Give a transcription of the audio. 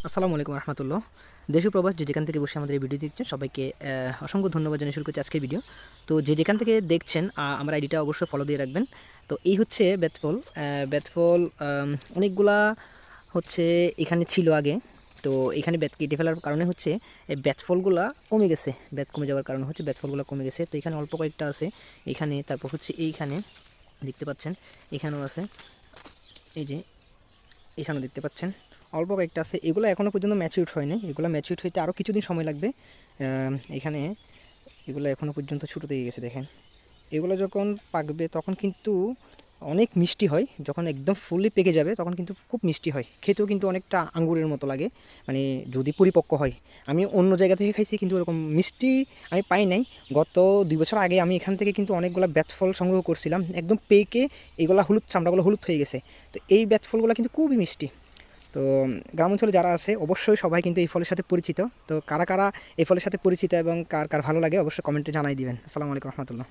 আসসালামু আলাইকুম রহমতুল্লাহ। দেশ ও প্রবাস যে যেখান থেকে বসে আমাদের এই ভিডিও দেখছেন সবাইকে অসংখ্য ধন্যবাদ জানিয়ে শুরু করছি আজকের ভিডিও। তো যে যেখান থেকে দেখছেন আমার আইডিটা অবশ্যই ফলো দিয়ে রাখবেন। তো এই হচ্ছে বেতফল। বেতফল অনেকগুলা হচ্ছে এখানে ছিল আগে। তো এখানে বেত কেটে ফেলার কারণে হচ্ছে এই বেতফলগুলা কমে গেছে। বেত কমে যাওয়ার কারণে হচ্ছে বেতফলগুলো কমে গেছে। তো এখানে অল্প কয়েকটা আছে এখানে, তারপর হচ্ছে এইখানে দেখতে পাচ্ছেন, এখানেও আছে, এই যে এখানেও দেখতে পাচ্ছেন অল্প কয়েকটা আছে। এগুলো এখনও পর্যন্ত ম্যাচিউরড হয়নি, এগুলো ম্যাচিউরড হইতে আরও কিছুদিন সময় লাগবে। এখানে এগুলো এখনও পর্যন্ত ছোটো থেকে গেছে দেখেন। এগুলো যখন পাকবে তখন কিন্তু অনেক মিষ্টি হয়, যখন একদম ফুললি পেকে যাবে তখন কিন্তু খুব মিষ্টি হয়, খেতেও কিন্তু অনেকটা আঙ্গুরের মতো লাগে, মানে যদি পরিপক্ক হয়। আমি অন্য জায়গা থেকে খাইছি কিন্তু ওরকম মিষ্টি আমি পাই নাই। গত 2 বছর আগে আমি এখান থেকে কিন্তু অনেকগুলো বেতফল সংগ্রহ করছিলাম, একদম পেকে এগুলো হলুদ, চামড়াগুলো হলুদ হয়ে গেছে। তো এই বেতফলগুলো কিন্তু খুবই মিষ্টি। তো গ্রাম অঞ্চলে যারা আছে অবশ্যই সবাই কিন্তু এই ফলের সাথে পরিচিত। তো কারা কারা এই ফলের সাথে পরিচিত এবং কার কার ভালো লাগে অবশ্যই কমেন্টে জানাই দিবেন। আসসালামু আলাইকুম রহমতুল্লাহ।